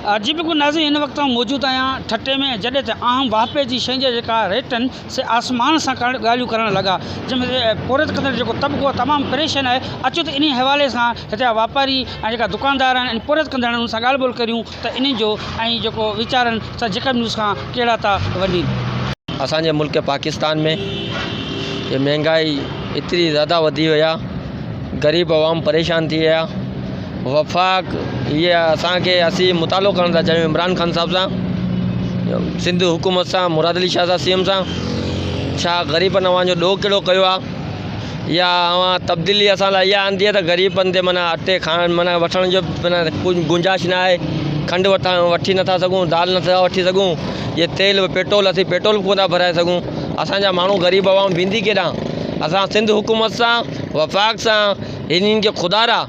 जी बिल्कुल नाज़रीन, इन वक्त मौजूद आया ठट्टे में जॾहिं त आम वापे जी शइ जेका रेट आहिनि से आसमान सां ॻाल्हियूं करण लॻा, जंहिंमें पूरत कंदड़ जेको तबिको तमामु परेशान आहे। अचो त इन हवाले सां हिते वापारी ऐं जेका दुकानदार आहिनि पूरत कंदड़ आहिनि उन सां ॻाल्हि ॿोल करियूं त इन जो ऐं जेको वीचार आहिनि सां जेका न्यूज़ खां कहिड़ा था वञनि। असांजे मुल्क पाकिस्तान में ये महंगाई एतिरी ज़्यादा वधी वई आहे, ग़रीब आवाम परेशान थी विया। वफ़ाक़ ये असांखे असीं मुतालो करण था चाहियूं इमरान ख़ान साहब सां, सिंध हुकूमत सां, मुराद अली शाह साहब सीएम सां। छा ग़रीबनि अवां जो ॾोह कहिड़ो कयो आहे, या अवां तब्दीली असां लाइ इहा आंदी आहे त ग़रीबनि ते माना अटे खाइण माना वठण जो माना कुझु गुंजाइश न आहे। खंडु वठी नथा सघूं, दाल नथा वठी सघूं, ये तेल पेट्रोल असीं पेट्रोल बि कोन था भराए सघूं। असांजा माण्हू ग़रीब आवाम वेंदी केॾां। असां सिंध हुकूमत सां वफ़ाक़ सां इन्हनि खे खुदारा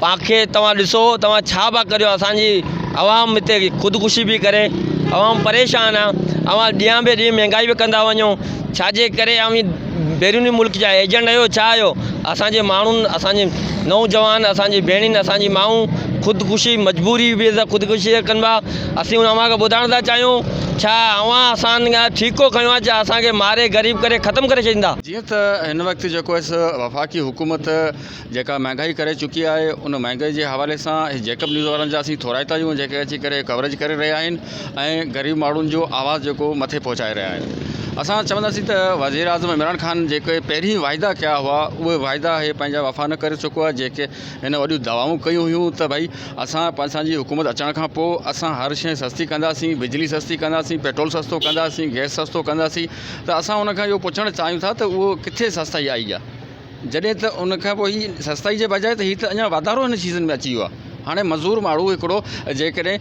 पांखे तव्हां ॾिसो तव्हां छा पिया करियो। असांजी आवाम हिते ख़ुदकुशी बि करे, आवाम परेशान आहे। अवां ॾींहं बि ॾींहुं महांगाई बि कंदा वञो, छाजे करे बैरूनी मुल्क जा एजेंट आहियो छा आहियो। असांजे माण्हुनि, असांजे नौजवान, असांजी भेणियुनि, असांजी माऊं ख़ुदकुशी मजबूरी बि ख़ुदकुशी कनि पिया। असीं उन अव्हां खे ॿुधाइण था चाहियूं छा अव्हां असां ठीको खयो आहे, छा असांखे मारे ग़रीब करे ख़तमु करे छॾींदा। जीअं त हिन वक़्तु जेको आहे वफ़ाक़ी हुकूमत जेका महांगाई करे चुकी आहे, उन महांगाई जे हवाले सां जेकब न्यूज़ वारनि जा असीं थोराइता आहियूं जेके अची करे कवरेज करे रहिया आहिनि ऐं ग़रीब माण्हुनि जो आवाज़ु जेको मथे पहुचाए रहिया आहिनि। असां चवंदासीं त वज़ीर आज़म इमरान ख़ान जेके पहिरीं वाइदा कया हुआ उहे वाइदा इहे पंहिंजा वफ़ा न करे चुको आहे। जेके हिन वॾियूं दवाऊं कयूं हुयूं त भई असांजी हुकूमत अचण खां पोइ असां हर शइ सस्ती कंदासीं, बिजली सस्ती कंदासीं, पेट्रोल सस्तो कंदासीं, गैस सस्तो कंदासीं। त असां उनखां इहो पुछणु चाहियूं था त उहो किथे सस्ताई आई आहे, जॾहिं त उनखां पोइ हीअ सस्ताई जे बजाए त हीअ त अञा वाधारो हिन सीज़न में अची वियो आहे। हाणे मज़दूर माण्हू हिकिड़ो जेकॾहिं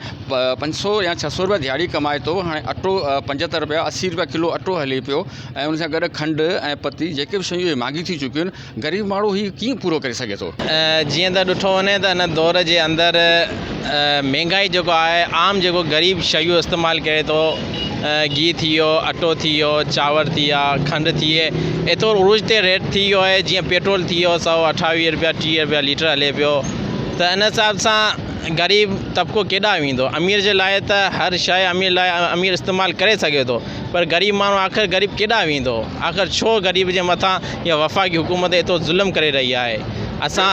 500 या 600 रुपया दिहाड़ी कमाए थो, हाणे अटो 75 रुपया 80 रुपया किलो अटो हले पियो ऐं उन सां गॾु खंडु ऐं पती जेके बि शयूं महांगी थी चुकियूं आहिनि। ग़रीब माण्हू हीअ कीअं पूरो करे सघे थो। जीअं त ॾिठो वञे त हिन दौर जे अंदरि महांगाई जेको आहे आम जेको ग़रीब शयूं इस्तेमालु करे थो, गिहु थी वियो, अटो थी वियो, चांवर थी विया, खंडु थी विए, एतिरो उर्ज ते रेट थी वियो आहे। जीअं पेट्रोल थी वियो 128 रुपया 30 रुपया लीटर हले पियो, त इन हिसाब सां ग़रीब तबिको केॾांहुं वेंदो। अमीर जे लाइ त हर शइ अमीर इस्तेमालु करे सघे थो, पर ग़रीब माण्हू आख़िर ग़रीब केॾांहुं वेंदो। आख़िर छो ग़रीब जे मथां इहा वफ़ाक़ी हुकूमत एतिरो ज़ुल्म करे रही आहे। असां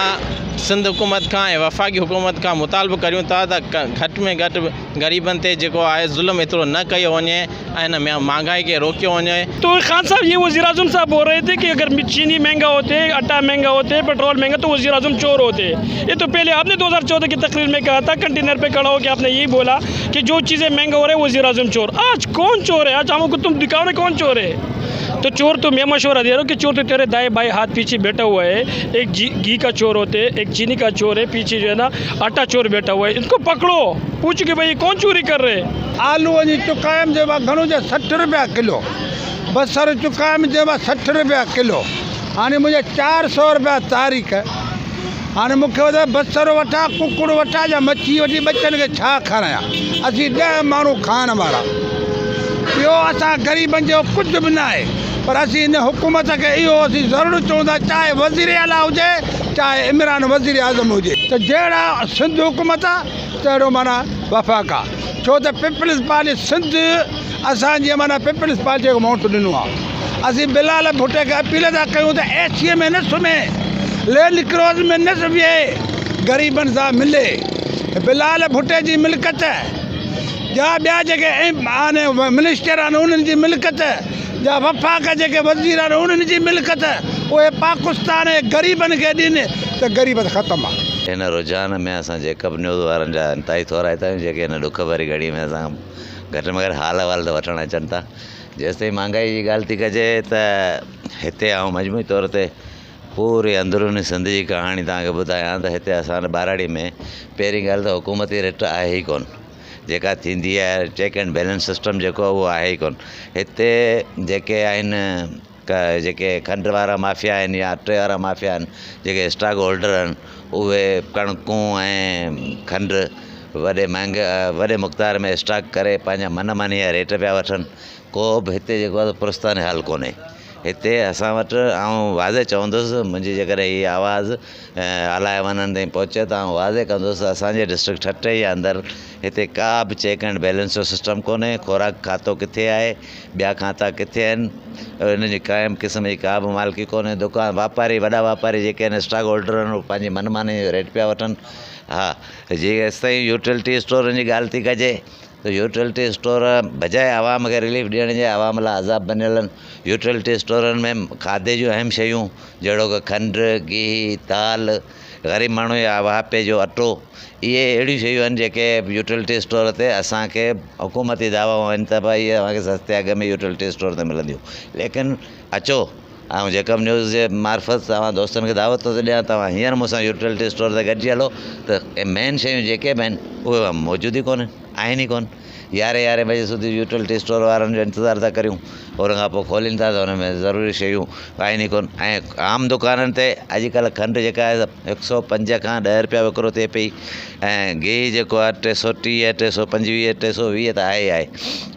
सिंध हुकूमत खां ऐं वफ़ाक़ी हुकूमत खां मुतालबो करियूं था त घटि में घटि ग़रीबनि ते जेको आहे ज़ुल्म एतिरो न कयो वञे ऐं हिन महांगाई खे रोकियो वञे। तो खान साहब, ये वज़ीर आज़म साहब बोल रहे थे कि अगर चीनी महंगा होते, आटा महंगा होते, पेट्रोल महंगा तो वज़ीर आज़म चोर होते। ये तो पहले आपने 2014 की तकरीर में कहा था, कंटेनर पे खड़ा होकर आपने यही बोला कि जो चीज़ें महंगा हो रहे हैं वज़ीर आज़म चोर। आज कौन चोर है? आज हमको तुम दिखाओ ना कौन चोर है। तो चोर तो मैं मशवरा दे रहा हूँ कि चोर तो तेरे दाएं बाएं हाथ पीछे बैठा हुआ है। एक घी का चोर होते, एक चीनी का चोर है, पीछे जो है ना आटा चोर बैठा हुआ है। इनको पकड़ो, पूछ के भाई कौन चोरी कर रहे हैं। आलू जी चुकायम जे घणो जे 60 रुपया किलो, बसर चुकायम जे 60 रुपया किलो। हाणे मुझे 400 रुपया तारीख़। हाणे मूंखे बसर वठा, कुकुड़ वठा या मच्छी वठी बच्चन खे छा खारायां। असीं 10 माण्हू खाइण वारा, ॿियो असां ग़रीबनि जो कुझु बि न आहे। पर असीं हिन हुकूमत खे इहो असीं ज़रूरु चऊं था, चाहे वज़ीर आला हुजे चाहे इमरान वज़ीर आज़म हुजे, त जहिड़ा सिंध हुकूमत आहे तहिड़ो माना वफ़ाक़ आहे। छो त पीपल्स पार्टी सिंध असांजी माना पीपल्स पार्टी खे वोट ॾिनो आहे। असीं बिलाल भुट्टे खे अपील था कयूं त एसीअ में न सुम्हे, लैंड क्रॉस में न सुम्हे, ग़रीबनि सां मिले। बिलाल भुट्टे जी मिल्कत या ॿिया जेके आने मिनिस्टर आहिनि उन्हनि जी मिल्कत, या वफ़ाक़ जेके वज़ीर आहिनि उन्हनि जी मिल्कत, उहे पाकिस्तान जे ग़रीबनि खे ॾिन त ग़रीब ख़तमु आहे। हिन रुझान में असां जेकब न्यूज़ वारनि जा ताईं थोराइता आहियूं, जेके हिन ॾुख भरी घड़ी में असां घटि में घटि हाल अहिवाल त वठणु अचनि था। जेसिताईं महांगाई जी ॻाल्हि थी कजे त हिते ऐं मजमूई तौर ते पूरी अंदरूनी सिंध जी कहाणी तव्हांखे ॿुधायां त हिते असां बाराड़ी में पहिरीं ॻाल्हि त हुकूमती रेट आहे ई कोन, जेका थींदी आहे चेक एंड बैलेंस सिस्टम जेको आहे उहो आहे ई कोन। हिते जेके आहिनि जेके खंडु वारा माफ़िया आहिनि या अटे वारा माफ़िया आहिनि, जेके स्टॉक होल्डर आहिनि, उहे कणकूं ऐं खंडु वॾे मक़दार में स्टॉक करे पंहिंजा मनमानी जा रेट पिया वठनि। को बि हिते जेको आहे पुरस्तान हाल कोन्हे। हिते असां वटि आउं वाज़े चवंदुसि मुंहिंजी जेकॾहिं हीअ आवाज़ु आला ऐवाननि ताईं पहुचे त आउं वाज़े कंदुसि असांजे डिस्ट्रिक्ट ठटे जे अंदरि हिते का बि चेक एंड बैलेंस जो सिस्टम कोन्हे। ख़ोराक खातो किथे आहे, ॿिया खाता किथे आहिनि, इन जी कंहिं क़िस्म जी का बि मालिकी कोन्हे। दुकान वापारी, वॾा वापारी जेके आहिनि स्टॉक होल्डर आहिनि, उहे पंहिंजी मनमानी जो रेट पिया वठनि। हा, जेसि ताईं यूटिलिटी स्टोरनि जी ॻाल्हि थी कजे त यूटिलिटी स्टोर बजाए आवाम खे रिलीफ ॾियण जे आवाम लाइ अज़ाब बनियल आहिनि। यूटिलिटी स्टोरनि में खाधे जूं अहम शयूं जहिड़ो की खंडु, गिहु, दाल, ग़रीब माण्हू जे वापे जो अटो, इहे अहिड़ियूं शयूं आहिनि जेके यूटिलिटी स्टोर ते असांखे हुकूमती दावाऊं आहिनि त भई इहे तव्हांखे सस्ते अघ में यूटिलिटी स्टोर ते मिलंदियूं। लेकिन अचो, ऐं जेकब न्यूज़ जे मार्फत तव्हां दोस्तनि खे दावत थो ॾियां, तव्हां हींअर मूंसां यूटिलिटी स्टोर ते गॾिजी हलो त मेन शयूं जेके बि आहिनि उहे मौजूद ई कोन्हनि, आहिनि ई कोन। 11 बजे सुधी यूटिलिटी स्टोर वारनि जो इंतज़ारु था करियूं, उन खां पोइ खोलीनि था त हुन में ज़रूरी शयूं आहिनि ई कोन। ऐं आम दुकाननि ते अॼुकल्ह खंडु जेका आहे 105 खां 10 रुपया विकिरो थिए पई, ऐं गिहु जेको आहे 330, 325, 320 त आहे ई आहे।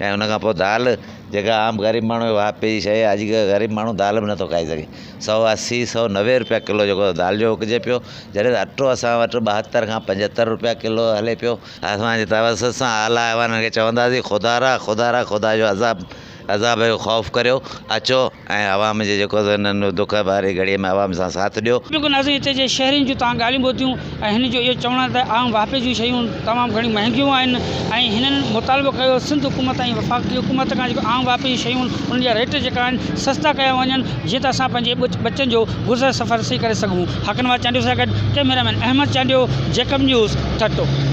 ऐं उन खां पोइ दाल जेका आम ग़रीब माण्हू जो वापे जी शइ आहे, अॼुकल्ह ग़रीब माण्हू दाल बि नथो खाई सघे। 180, 190 रुपया किलो जेको दाल जो विकिजे पियो, जॾहिं अटो असां वटि 72 खां 75 रुपया किलो हले पियो। असांजे तवसत सां आला ऐवाननि खे चवंदासीं ख़ुदा जो अज़ाब जो ख़ौफ़ करियो, अचो ऐं आवाम जे जेको हिननि दुख वारी घड़ीअ में आवाम सां साथ ॾियो। बिल्कुलु नाज़रीन, हिते जे शहरियुनि जूं तव्हां ॻाल्हियूं ॿुधियूं ऐं हिन जो इहो चवणु त आम वापे जूं शयूं तमामु घणी महांगियूं आहिनि ऐं हिननि मुतालबो कयो सिंध हुकूमत ऐं वफ़ाक़ी हुकूमत खां जेको आम वापे जूं शयूं उन्हनि जा रेट जेका आहिनि सस्ता कया वञनि, जीअं त असां पंहिंजे बच्चनि जो गुज़र सफ़र सही करे सघूं। हक़नवाज चांडियो सां गॾु cameraman Ahmad Chandio, Jacob news ठटो।